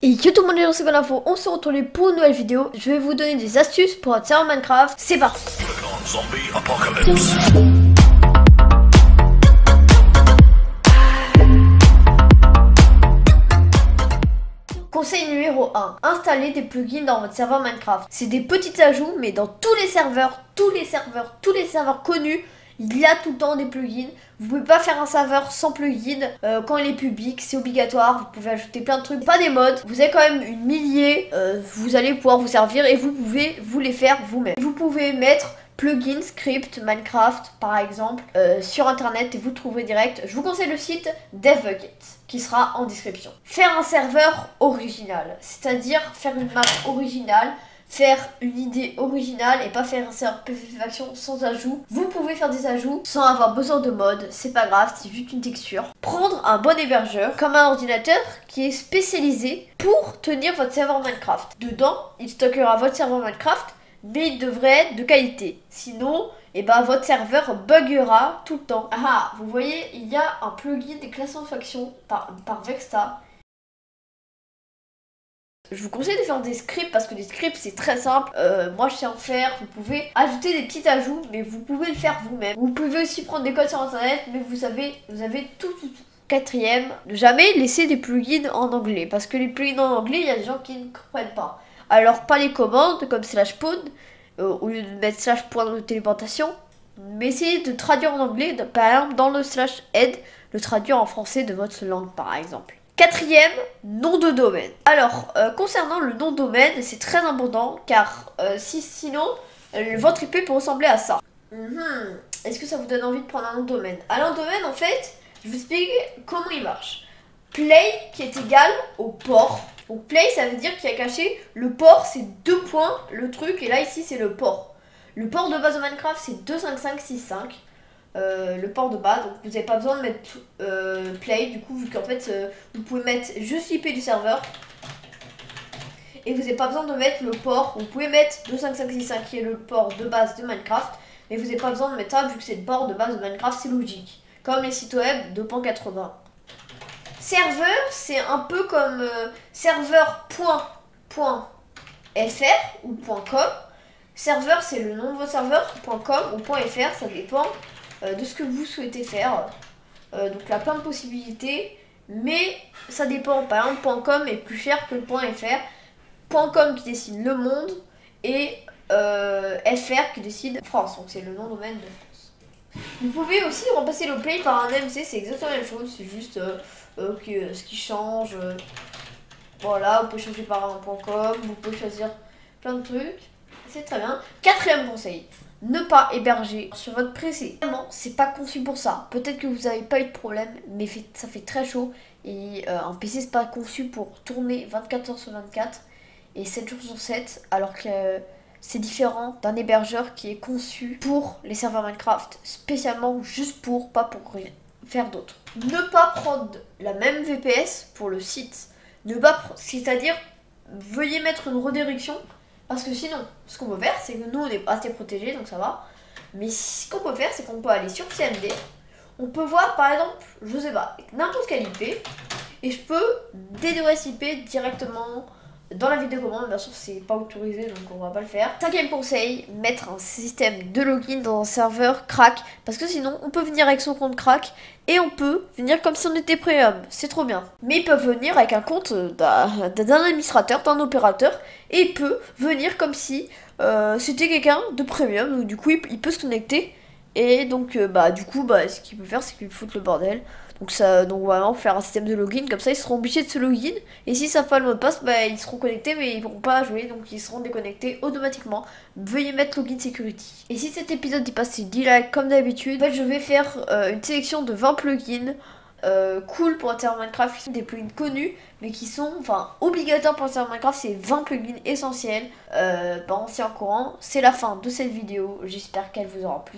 Et yo tout le monde, c'est Info, on se retrouve pour une nouvelle vidéo. Je vais vous donner des astuces pour un serveur Minecraft. C'est parti. Conseil numéro 1. Installez des plugins dans votre serveur Minecraft. C'est des petits ajouts, mais dans tous les serveurs connus, il y a tout le temps des plugins. Vous pouvez pas faire un serveur sans plugin. Quand il est public, c'est obligatoire. Vous pouvez ajouter plein de trucs, pas des mods. Vous avez quand même une millier. Vous allez pouvoir vous servir et vous pouvez vous les faire vous-même. Vous pouvez mettre plugin script Minecraft par exemple sur internet et vous trouverez direct. Je vous conseille le site DevBucket qui sera en description. Faire un serveur original, c'est-à-dire faire une map originale, faire une idée originale et pas faire un serveur PvPfaction sans ajout. Vous pouvez faire des ajouts sans avoir besoin de mode, c'est pas grave, c'est juste une texture. Prendre un bon hébergeur comme un ordinateur qui est spécialisé pour tenir votre serveur Minecraft. Dedans, il stockera votre serveur Minecraft, mais il devrait être de qualité. Sinon, votre serveur buggera tout le temps. Ah, vous voyez, il y a un plugin des classifications par Vexta. Je vous conseille de faire des scripts parce que des scripts c'est très simple. Moi je sais en faire. Vous pouvez ajouter des petits ajouts, mais vous pouvez le faire vous-même. Vous pouvez aussi prendre des codes sur internet, mais vous avez tout. Quatrième, ne jamais laisser des plugins en anglais. Parce que les plugins en anglais, il y a des gens qui ne comprennent pas. Alors pas les commandes comme /spawn, au lieu de mettre /point de téléportation. Mais essayez de traduire en anglais, par exemple dans le /head, le traduire en français de votre langue par exemple. Quatrième, nom de domaine. Alors, concernant le nom de domaine, c'est très important car sinon, votre IP peut ressembler à ça. Est-ce que ça vous donne envie de prendre un nom de domaine? Alors, un domaine, en fait, je vous explique comment il marche. Play qui est égal au port. Donc, play, ça veut dire qu'il y a caché le port, c'est 2 points, le truc, et là, ici, c'est le port. Le port de base de Minecraft, c'est 25565. Le port de base, donc vous n'avez pas besoin de mettre play du coup, vu qu'en fait vous pouvez mettre juste l'IP du serveur et vous n'avez pas besoin de mettre le port. Vous pouvez mettre 25565 qui est le port de base de Minecraft, mais vous n'avez pas besoin de mettre ça vu que c'est le port de base de Minecraft, c'est logique, comme les sites web de .80. Serveur, c'est un peu comme serveur.fr ou .com. Serveur, c'est le nom de votre serveur, .com ou .fr, ça dépend de ce que vous souhaitez faire. Donc il y a plein de possibilités, mais ça dépend. Par exemple, .com est plus cher que le .fr. .com qui décide le monde et FR qui décide France, donc c'est le nom de domaine de France. Vous pouvez aussi remplacer le play par un MC, c'est exactement la même chose, c'est juste ce qui change. Voilà, vous pouvez changer par un .com, vous pouvez choisir plein de trucs, c'est très bien. Quatrième conseil, ne pas héberger sur votre PC. Vraiment, c'est pas conçu pour ça. Peut-être que vous n'avez pas eu de problème, mais ça fait très chaud. Et un PC, c'est pas conçu pour tourner 24 heures sur 24 et 7 jours sur 7. Alors que c'est différent d'un hébergeur qui est conçu pour les serveurs Minecraft, spécialement juste pour, pas pour rien faire d'autre. Ne pas prendre la même VPS pour le site. C'est-à-dire, veuillez mettre une redirection. Parce que sinon, ce qu'on peut faire, c'est que nous, on est assez protégés, donc ça va. Mais ce qu'on peut faire, c'est qu'on peut aller sur CMD. On peut voir, par exemple, je sais pas, n'importe quelle IP. Et je peux DDoS IP directement dans la vidéo commande. Bien sûr, c'est pas autorisé, donc on va pas le faire. Cinquième conseil, mettre un système de login dans un serveur crack. Parce que sinon, on peut venir avec son compte crack. Et on peut venir comme si on était premium, c'est trop bien. Mais ils peuvent venir avec un compte d'un administrateur, d'un opérateur, et il peut venir comme si c'était quelqu'un de premium, donc du coup il peut se connecter, et donc ce qu'il peut faire c'est qu'il fout le bordel. Donc vraiment faire un système de login, comme ça ils seront obligés de se login, et s'ils savent pas le mot de passe, ils seront connectés mais ils pourront pas jouer, donc ils seront déconnectés automatiquement. Veuillez mettre login security. Et si cet épisode est passé 10 likes comme d'habitude, en fait je vais faire une sélection de 20 plugins cool pour un serveur Minecraft, des plugins connus mais qui sont obligatoires pour un serveur Minecraft. C'est 20 plugins essentiels. On s'y en courant. C'est la fin de cette vidéo, j'espère qu'elle vous aura plu.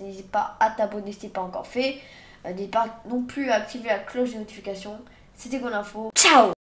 N'hésitez pas à t'abonner si ce n'est pas encore fait. N'hésitez pas non plus à activer la cloche de notification. C'était GoInfo. Ciao.